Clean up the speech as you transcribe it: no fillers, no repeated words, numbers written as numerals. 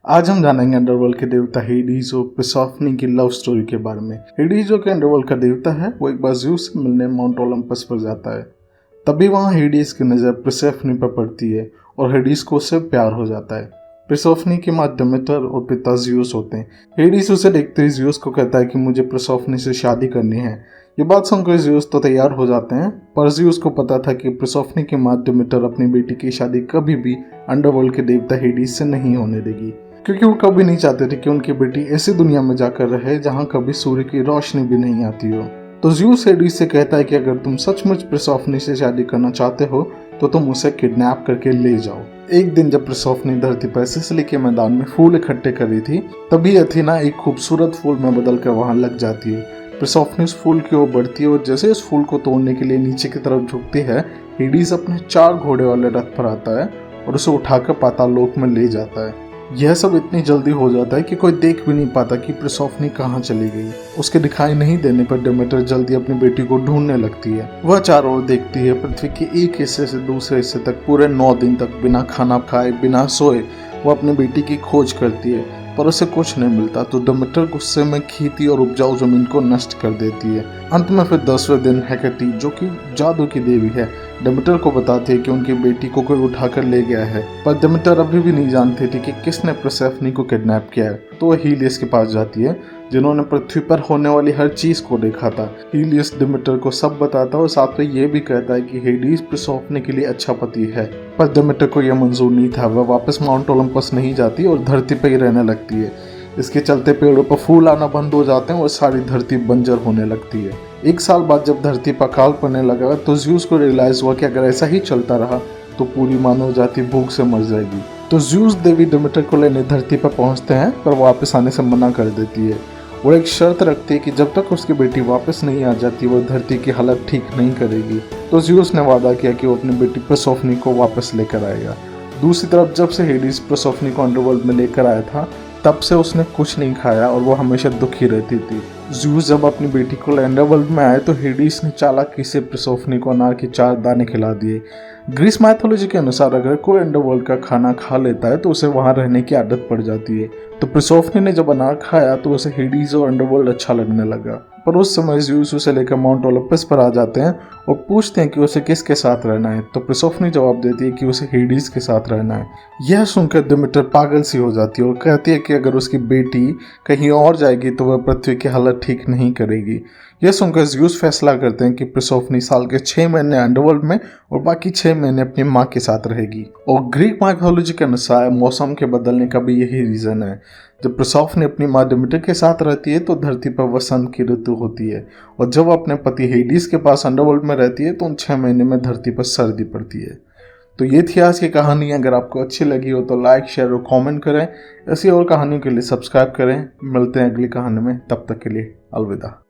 आज हम जानेंगे अंडरवर्ल्ड के देवता हेडीज और पर्सेफोने की लव स्टोरी के बारे में। हेडीज जो कि अंडरवर्ल्ड का देवता है, वो एक बार ज़्यूस से मिलने माउंट ओलंपस पर जाता है। तभी वहाँ हेडीज की नज़र पर्सेफोने पर पड़ती है और हेडीज को उससे प्यार हो जाता है। पर्सेफोने की माँ डेमेटर और पिता ज़्यूस होते हैं। हेडीज उसे देखते ही ज़्यूस को कहता है कि मुझे पर्सेफोने से शादी करनी है। ये बात सुनकर ज़्यूस तो तैयार हो जाते हैं, पर ज़्यूस को पता था कि पर्सेफोने की माँ डेमेटर अपनी बेटी की शादी कभी भी अंडरवर्ल्ड के देवता हेडीज से नहीं होने देगी, क्योंकि वो कभी नहीं चाहते थे कि उनकी बेटी ऐसी दुनिया में जाकर रहे जहाँ कभी सूर्य की रोशनी भी नहीं आती हो। तो ज़्यूस हेडीज से कहता है कि अगर तुम सचमुच पर्सेफोने से शादी करना चाहते हो तो तुम उसे किडनैप करके ले जाओ। एक दिन जब पर्सेफोने धरती पर सिसिली के मैदान में फूल इकट्ठे कर रही थी, तभी अथेना एक खूबसूरत फूल में बदलकर वहां लग जाती है। पर्सेफोने उस फूल की ओर बढ़ती है और जैसे इस फूल को तोड़ने के लिए नीचे की तरफ झुकती है, हेडीज अपने 4 घोड़े वाले रथ पर आता है और उसे उठाकर पाताल लोक में ले जाता है। यह सब इतनी जल्दी हो जाता है कि कोई देख भी नहीं पाता कि पर्सेफोने कहाँ चली गई। उसके दिखाई नहीं देने पर डेमेटर जल्दी अपनी बेटी को ढूंढने लगती है। वह चारों ओर देखती है। पृथ्वी के एक हिस्से से दूसरे हिस्से तक पूरे 9 दिन तक बिना खाना खाए, बिना सोए वो अपनी बेटी की खोज करती है, पर उसे कुछ नहीं मिलता। तो डेमेटर गुस्से में खेती और उपजाऊ जमीन को नष्ट कर देती है। अंत में फिर 10वें दिन हेकेटी, जो कि जादू की देवी है, डेमेटर को बताती है कि उनकी बेटी को कोई उठाकर ले गया है। पर डेमेटर अभी भी नहीं जानती थी कि किसने पर्सेफोने को किडनैप किया है। तो वह हीलियस के पास जाती है, जिन्होंने पृथ्वी पर होने वाली हर चीज को देखा था। हीलियस डेमेटर को सब बताता है और साथ में यह भी कहता है कि हेडीज पर्सेफोने के लिए अच्छा पति है। पर डेमेटर को यह मंजूर नहीं था। वह वापस माउंट ओलंपस नहीं जाती और धरती पर ही रहने लगती है। इसके चलते पेड़ों पर फूल आना बंद हो जाते हैं और सारी धरती बंजर होने लगती है। 1 साल बाद जब धरती पर अकाल पड़ने लगा तो ज़्यूस को रियलाइज हुआ कि अगर ऐसा ही चलता रहा तो पूरी मानव जाति भूख से मर जाएगी। तो ज़्यूस देवी डेमेटर को लेने धरती पर पहुंचते हैं, पर वापस आने से मना कर देती है और एक शर्त रखती है कि जब तक उसकी बेटी वापस नहीं आ जाती वो धरती की हालत ठीक नहीं करेगी। तो ज़्यूस ने वादा किया कि वो अपनी बेटी पर्सेफोने को वापस लेकर आएगा। दूसरी तरफ जब से हेडीज पर्सेफोने को अंडरवर्ल्ड में लेकर आया था, तब से उसने कुछ नहीं खाया और वो हमेशा दुखी रहती थी। ज़्यूस जब अपनी बेटी को अंडरवर्ल्ड में आए तो हेडीज ने चालाकी से पर्सेफोने को अनार के 4 दाने खिला दिए। ग्रीस माइथोलॉजी के अनुसार अगर कोई अंडरवर्ल्ड का खाना खा लेता है तो उसे वहां रहने की आदत पड़ जाती है। तो पर्सेफोने ने जब अनार खाया तो उसे हेडीज और अंडरवर्ल्ड अच्छा लगने लगा। पर उस समय ज़्यूस उसे लेकर माउंट ओलंपस पर आ जाते हैं और पूछते हैं कि उसे किसके साथ रहना है। तो पर्सेफोने जवाब देती है कि उसे हेडीज के साथ रहना है। यह सुनकर डेमेटर पागल सी हो जाती है और कहती है कि अगर उसकी बेटी कहीं और जाएगी तो वह पृथ्वी की हालत ठीक नहीं करेगी। यह सुनकर ज़्यूस फैसला करते हैं कि पर्सेफोने साल के 6 महीने अंडरवर्ल्ड में और बाकी 6 महीने अपनी माँ के साथ रहेगी। और ग्रीक माइथोलॉजी के अनुसार मौसम के बदलने का भी यही रीज़न है। जब पर्सेफोने अपनी माँ डेमेटर के साथ रहती है तो धरती पर वसंत की ऋतु होती है, और जब अपने पति हेडीज के पास अंडरवर्ल्ड में रहती है तो उन 6 महीने में धरती पर सर्दी पड़ती है। तो ये थी आज की कहानी। अगर आपको अच्छी लगी हो तो लाइक, शेयर और कमेंट करें। ऐसी और कहानियों के लिए सब्सक्राइब करें। मिलते हैं अगली कहानी में, तब तक के लिए अलविदा।